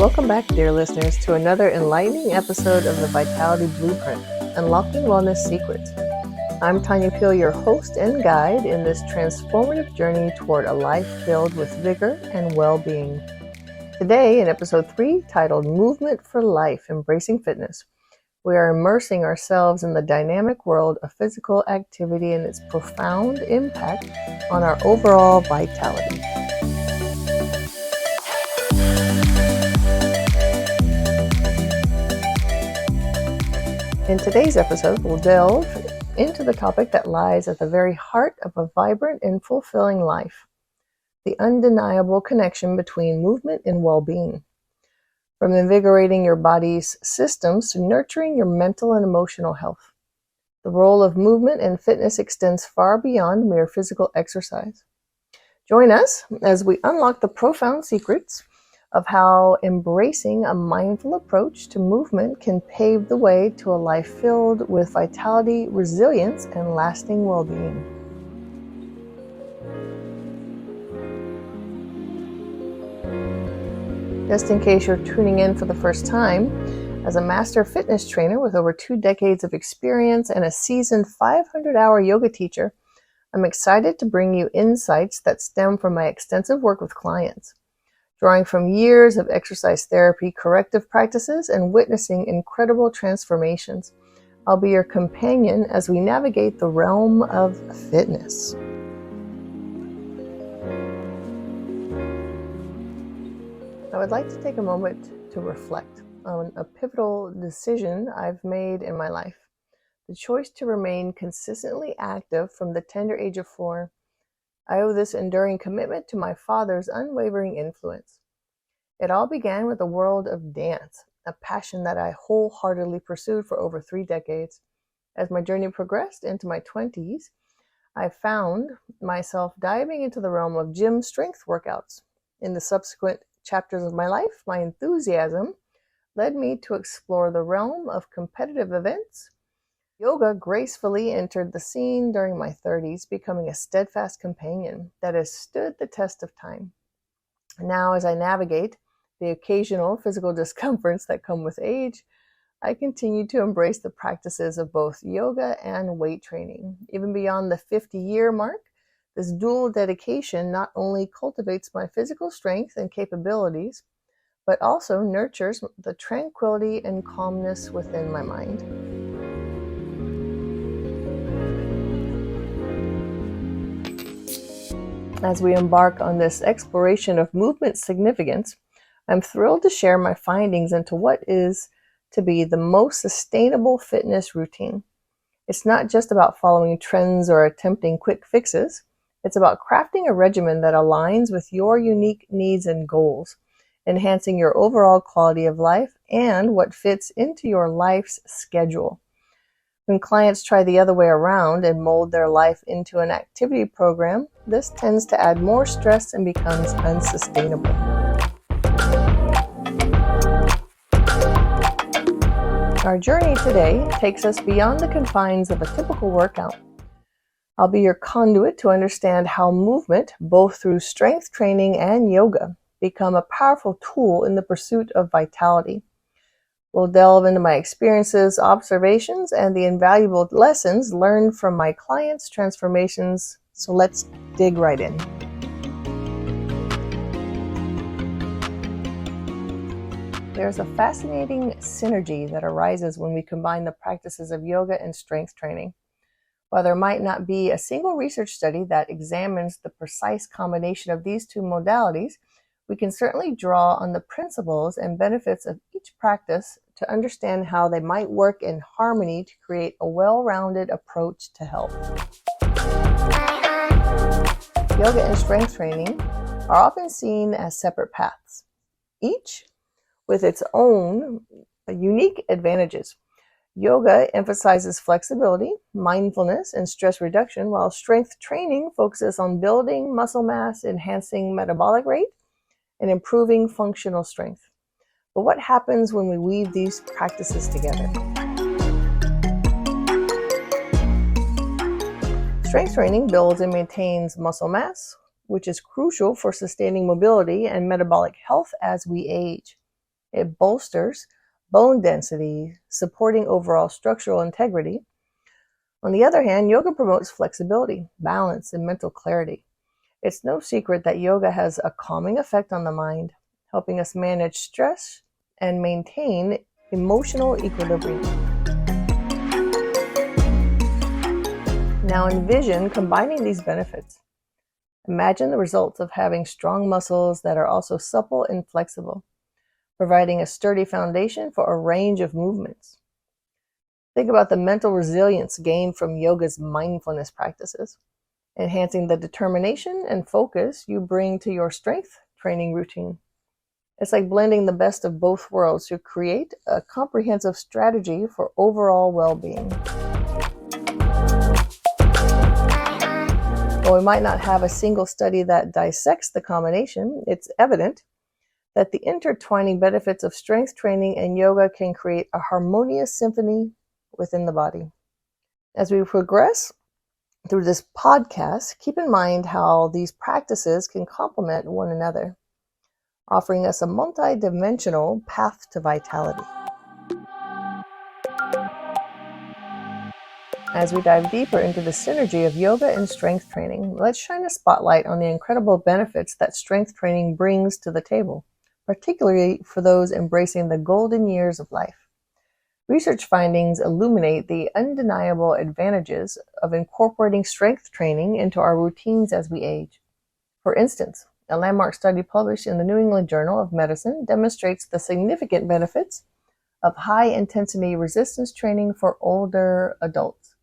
Welcome back, dear listeners, to another enlightening episode of the Vitality Blueprint, Unlocking Wellness Secrets. I'm Tanya Peale, your host and guide in this transformative journey toward a life filled with vigor and well-being. Today, in episode 3, titled Movement for Life, Embracing Fitness, we are immersing ourselves in the dynamic world of physical activity and its profound impact on our overall vitality. In today's episode, we'll delve into the topic that lies at the very heart of a vibrant and fulfilling life, the undeniable connection between movement and well-being. From invigorating your body's systems to nurturing your mental and emotional health, the role of movement and fitness extends far beyond mere physical exercise. Join us as we unlock the profound secrets of how embracing a mindful approach to movement can pave the way to a life filled with vitality, resilience, and lasting well-being. Just in case you're tuning in for the first time, as a master fitness trainer with over 2 decades of experience and a seasoned 500-hour yoga teacher, I'm excited to bring you insights that stem from my extensive work with clients. Drawing from years of exercise therapy, corrective practices, and witnessing incredible transformations, I'll be your companion as we navigate the realm of fitness. I would like to take a moment to reflect on a pivotal decision I've made in my life. The choice to remain consistently active from the tender age of 4. I owe this enduring commitment to my father's unwavering influence. It all began with the world of dance, a passion that I wholeheartedly pursued for over 3 decades. As my journey progressed into my 20s, I found myself diving into the realm of gym strength workouts. In the subsequent chapters of my life, my enthusiasm led me to explore the realm of competitive events. Yoga gracefully entered the scene during my 30s, becoming a steadfast companion that has stood the test of time. Now, as I navigate the occasional physical discomforts that come with age, I continue to embrace the practices of both yoga and weight training. Even beyond the 50-year mark, this dual dedication not only cultivates my physical strength and capabilities, but also nurtures the tranquility and calmness within my mind. As we embark on this exploration of movement significance, I'm thrilled to share my findings into what is to be the most sustainable fitness routine. It's not just about following trends or attempting quick fixes. It's about crafting a regimen that aligns with your unique needs and goals, enhancing your overall quality of life and what fits into your life's schedule. When clients try the other way around and mold their life into an activity program, this tends to add more stress and becomes unsustainable. Our journey today takes us beyond the confines of a typical workout. I'll be your conduit to understand how movement, both through strength training and yoga, become a powerful tool in the pursuit of vitality. We'll delve into my experiences, observations, and the invaluable lessons learned from my clients' transformations. So let's dig right in. There's a fascinating synergy that arises when we combine the practices of yoga and strength training. While there might not be a single research study that examines the precise combination of these two modalities, we can certainly draw on the principles and benefits of each practice to understand how they might work in harmony to create a well-rounded approach to health. Yoga and strength training are often seen as separate paths, each with its own unique advantages. Yoga emphasizes flexibility, mindfulness, and stress reduction, while strength training focuses on building muscle mass, enhancing metabolic rate, and improving functional strength. But what happens when we weave these practices together? Strength training builds and maintains muscle mass, which is crucial for sustaining mobility and metabolic health as we age. It bolsters bone density, supporting overall structural integrity. On the other hand, yoga promotes flexibility, balance, and mental clarity. It's no secret that yoga has a calming effect on the mind, helping us manage stress and maintain emotional equilibrium. Now envision combining these benefits. Imagine the results of having strong muscles that are also supple and flexible, providing a sturdy foundation for a range of movements. Think about the mental resilience gained from yoga's mindfulness practices, enhancing the determination and focus you bring to your strength training routine. It's like blending the best of both worlds to create a comprehensive strategy for overall well-being. While we might not have a single study that dissects the combination, it's evident that the intertwining benefits of strength training and yoga can create a harmonious symphony within the body. As we progress through this podcast, keep in mind how these practices can complement one another, offering us a multi-dimensional path to vitality. As we dive deeper into the synergy of yoga and strength training, let's shine a spotlight on the incredible benefits that strength training brings to the table, particularly for those embracing the golden years of life. Research findings illuminate the undeniable advantages of incorporating strength training into our routines as we age. For instance, a landmark study published in the New England Journal of Medicine demonstrates the significant benefits of high-intensity resistance training for older adults.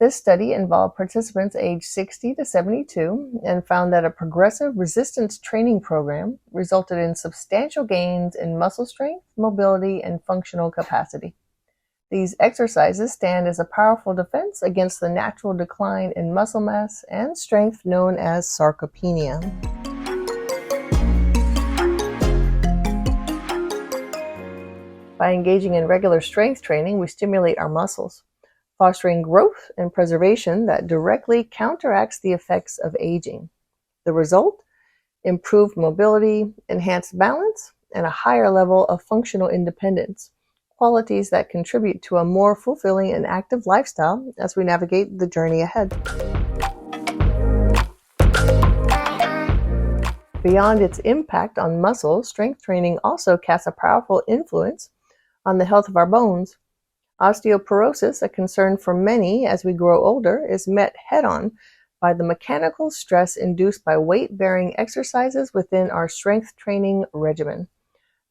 This study involved participants aged 60 to 72 and found that a progressive resistance training program resulted in substantial gains in muscle strength, mobility, and functional capacity. These exercises stand as a powerful defense against the natural decline in muscle mass and strength known as sarcopenia. By engaging in regular strength training, we stimulate our muscles, fostering growth and preservation that directly counteracts the effects of aging. The result? Improved mobility, enhanced balance, and a higher level of functional independence, qualities that contribute to a more fulfilling and active lifestyle as we navigate the journey ahead. Beyond its impact on muscle, strength training also casts a powerful influence on the health of our bones. Osteoporosis, a concern for many as we grow older, is met head-on by the mechanical stress induced by weight-bearing exercises within our strength training regimen.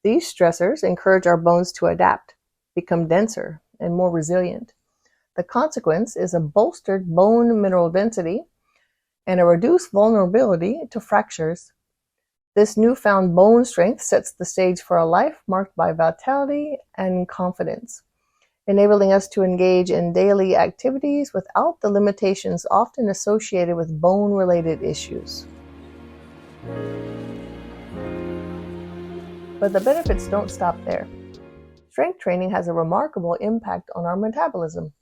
These stressors encourage our bones to adapt, become denser, and more resilient. The consequence is a bolstered bone mineral density and a reduced vulnerability to fractures. This newfound bone strength sets the stage for a life marked by vitality and confidence, enabling us to engage in daily activities without the limitations often associated with bone-related issues. But the benefits don't stop there. Strength training has a remarkable impact on our metabolism,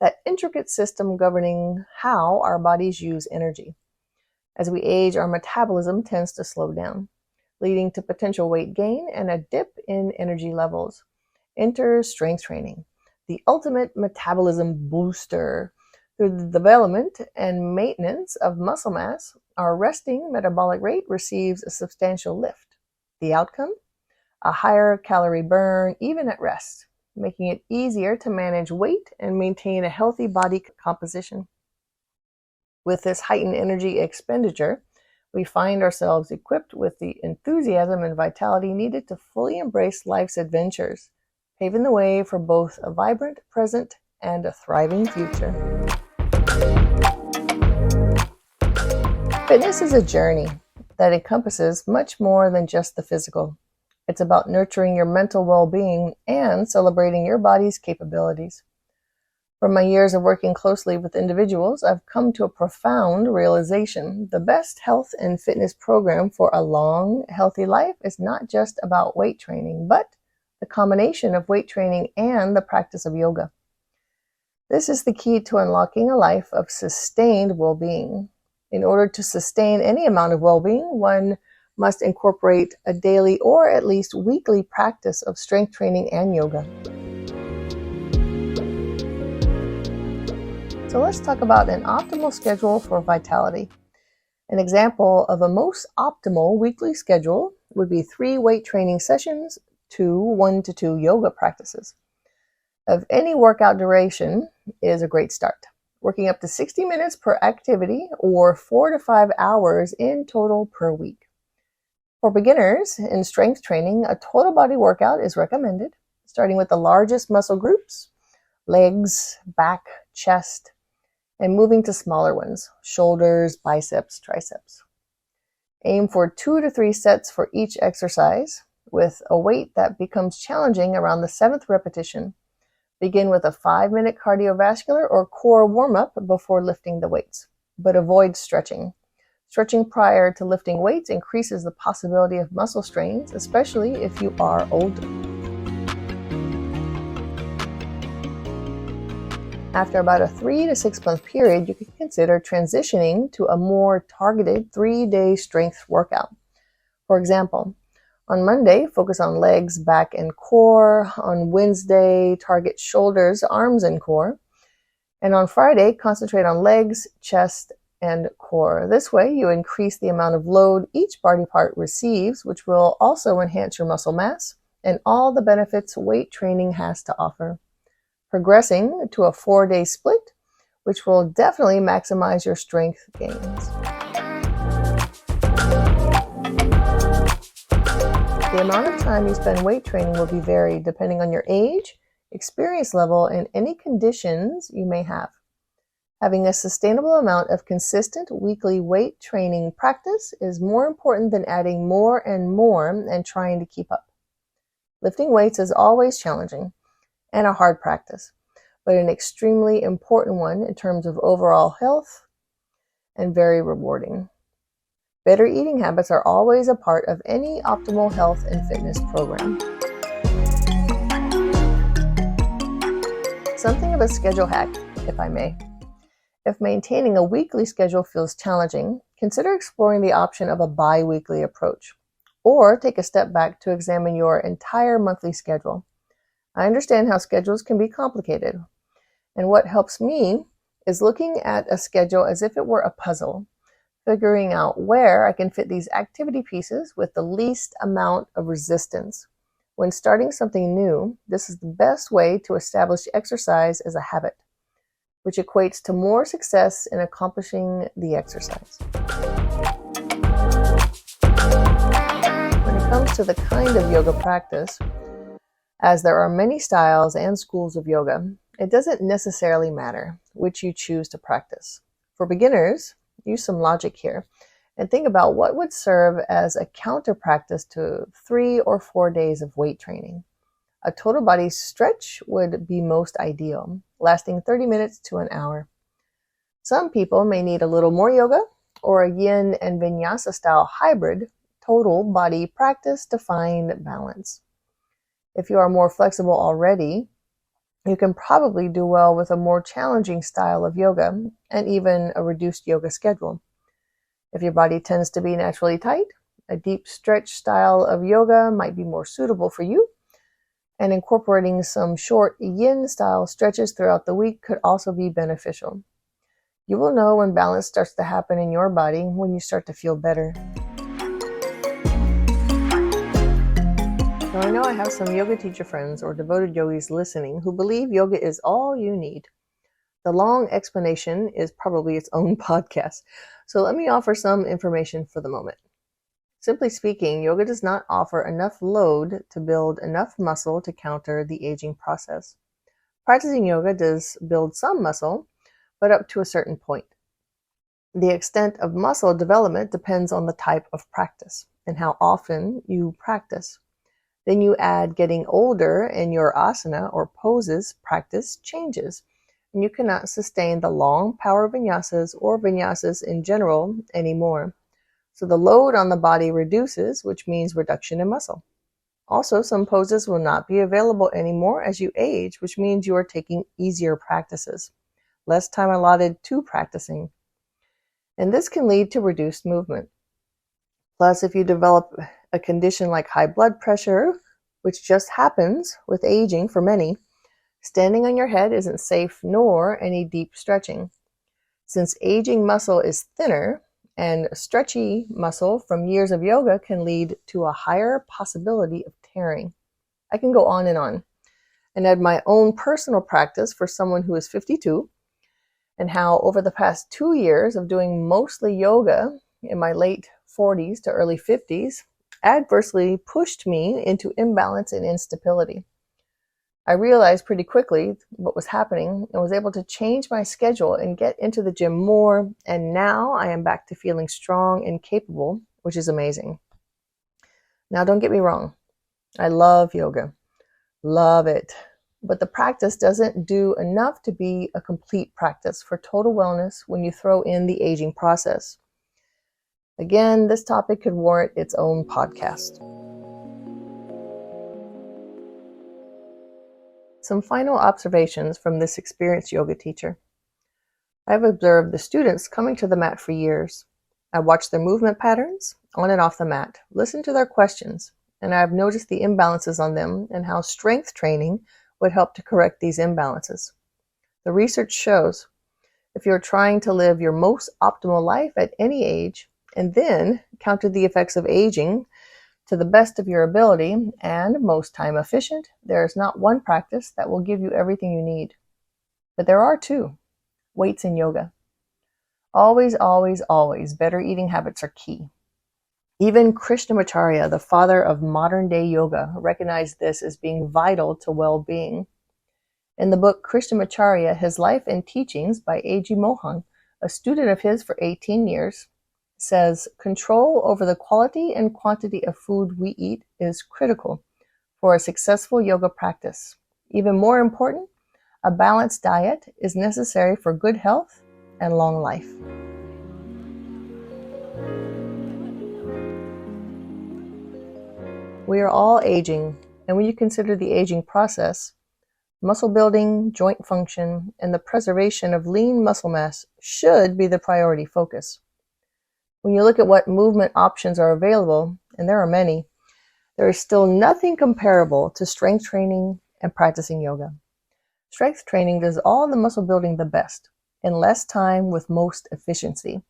that intricate system governing how our bodies use energy. As we age, our metabolism tends to slow down, leading to potential weight gain and a dip in energy levels. Enter strength training, the ultimate metabolism booster. Through the development and maintenance of muscle mass, our resting metabolic rate receives a substantial lift. The outcome? A higher calorie burn even at rest, making it easier to manage weight and maintain a healthy body composition. With this heightened energy expenditure, we find ourselves equipped with the enthusiasm and vitality needed to fully embrace life's adventures, paving the way for both a vibrant present and a thriving future. Fitness is a journey that encompasses much more than just the physical. It's about nurturing your mental well-being and celebrating your body's capabilities. From my years of working closely with individuals, I've come to a profound realization. The best health and fitness program for a long, healthy life is not just about weight training, but the combination of weight training and the practice of yoga. This is the key to unlocking a life of sustained well-being. In order to sustain any amount of well-being, one must incorporate a daily or at least weekly practice of strength training and yoga. So let's talk about an optimal schedule for vitality. An example of a most optimal weekly schedule would be 3 weight training sessions to 1 to 2 yoga practices. Of any workout duration is a great start. Working up to 60 minutes per activity or 4 to 5 hours in total per week. For beginners in strength training, a total body workout is recommended, starting with the largest muscle groups, legs, back, chest, and moving to smaller ones, shoulders, biceps, triceps. Aim for 2 to 3 sets for each exercise, with a weight that becomes challenging around the 7th repetition. Begin with a 5-minute cardiovascular or core warm-up before lifting the weights, but avoid stretching. Stretching prior to lifting weights increases the possibility of muscle strains, especially if you are older. After about a 3 to 6 month period, you can consider transitioning to a more targeted 3-day strength workout. For example, on Monday, focus on legs, back, and core. On Wednesday, target shoulders, arms, and core. And on Friday, concentrate on legs, chest, and core. This way, you increase the amount of load each body part receives, which will also enhance your muscle mass and all the benefits weight training has to offer. Progressing to a 4-day split, which will definitely maximize your strength gains. The amount of time you spend weight training will be varied depending on your age, experience level, and any conditions you may have. Having a sustainable amount of consistent weekly weight training practice is more important than adding more and trying to keep up. Lifting weights is always challenging and a hard practice, but an extremely important one in terms of overall health and very rewarding. Better eating habits are always a part of any optimal health and fitness program. Something of a schedule hack, if I may. If maintaining a weekly schedule feels challenging, consider exploring the option of a bi-weekly approach, or take a step back to examine your entire monthly schedule. I understand how schedules can be complicated, and what helps me is looking at a schedule as if it were a puzzle, figuring out where I can fit these activity pieces with the least amount of resistance. When starting something new, this is the best way to establish exercise as a habit, which equates to more success in accomplishing the exercise. When it comes to the kind of yoga practice, as there are many styles and schools of yoga, it doesn't necessarily matter which you choose to practice. For beginners, use some logic here and think about what would serve as a counter practice to 3 or 4 days of weight training. A total body stretch would be most ideal, lasting 30 minutes to an hour. Some people may need a little more yoga or a yin and vinyasa style hybrid total body practice to find balance. If you are more flexible already, you can probably do well with a more challenging style of yoga and even a reduced yoga schedule. If your body tends to be naturally tight, a deep stretch style of yoga might be more suitable for you, and incorporating some short yin style stretches throughout the week could also be beneficial. You will know when balance starts to happen in your body when you start to feel better. Now, I know I have some yoga teacher friends or devoted yogis listening who believe yoga is all you need. The long explanation is probably its own podcast, so let me offer some information for the moment. Simply speaking, yoga does not offer enough load to build enough muscle to counter the aging process. Practicing yoga does build some muscle, but up to a certain point. The extent of muscle development depends on the type of practice and how often you practice. Then you add getting older and your asana or poses practice changes, and you cannot sustain the long power vinyasas or vinyasas in general anymore. So the load on the body reduces, which means reduction in muscle. Also, some poses will not be available anymore as you age, which means you are taking easier practices, less time allotted to practicing. And this can lead to reduced movement. Plus, if you develop a condition like high blood pressure, which just happens with aging for many, standing on your head isn't safe, nor any deep stretching. Since aging muscle is thinner, and stretchy muscle from years of yoga can lead to a higher possibility of tearing. I can go on and add my own personal practice for someone who is 52, and how over the past 2 years of doing mostly yoga in my late 40s to early 50s adversely pushed me into imbalance and instability. I realized pretty quickly what was happening and was able to change my schedule and get into the gym more, and now I am back to feeling strong and capable, which is amazing. Now, don't get me wrong. I love yoga. Love it. But the practice doesn't do enough to be a complete practice for total wellness when you throw in the aging process. Again, this topic could warrant its own podcast. Some final observations from this experienced yoga teacher. I've observed the students coming to the mat for years. I watched their movement patterns on and off the mat, listened to their questions, and I've noticed the imbalances on them and how strength training would help to correct these imbalances. The research shows if you're trying to live your most optimal life at any age and then counter the effects of aging to the best of your ability and most time efficient, there is not one practice that will give you everything you need. But there are two: weights and yoga. Always, always, always, better eating habits are key. Even Krishnamacharya, the father of modern-day yoga, recognized this as being vital to well-being. In the book Krishnamacharya, His Life and Teachings by A.G. Mohan, a student of his for 18 years, says, control over the quality and quantity of food we eat is critical for a successful yoga practice. Even more important, a balanced diet is necessary for good health and long life. We are all aging, and when you consider the aging process, muscle building, joint function, and the preservation of lean muscle mass should be the priority focus. When you look at what movement options are available, and there are many, there is still nothing comparable to strength training and practicing yoga. Strength training does all the muscle building the best, in less time with most efficiency.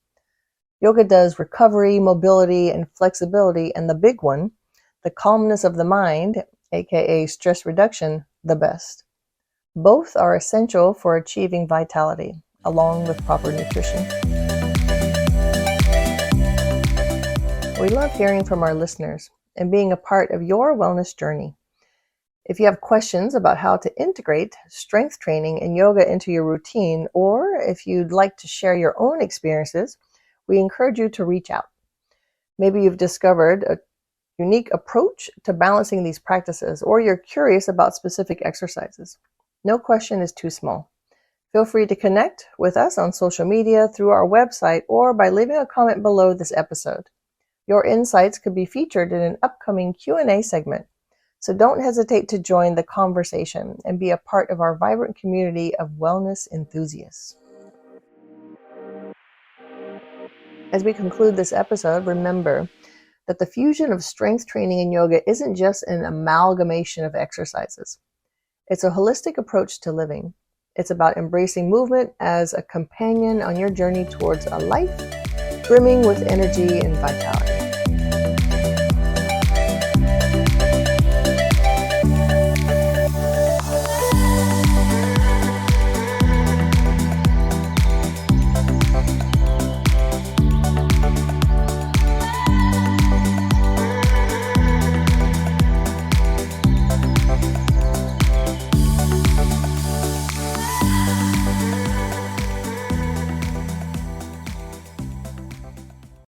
Yoga does recovery, mobility, and flexibility, and the big one, the calmness of the mind, aka stress reduction, the best. Both are essential for achieving vitality, along with proper nutrition. We love hearing from our listeners and being a part of your wellness journey. If you have questions about how to integrate strength training and yoga into your routine, or if you'd like to share your own experiences, we encourage you to reach out. Maybe you've discovered a unique approach to balancing these practices, or you're curious about specific exercises. No question is too small. Feel free to connect with us on social media, through our website, or by leaving a comment below this episode. Your insights could be featured in an upcoming Q&A segment, so don't hesitate to join the conversation and be a part of our vibrant community of wellness enthusiasts. As we conclude this episode, remember that the fusion of strength training and yoga isn't just an amalgamation of exercises. It's a holistic approach to living. It's about embracing movement as a companion on your journey towards a life brimming with energy and vitality.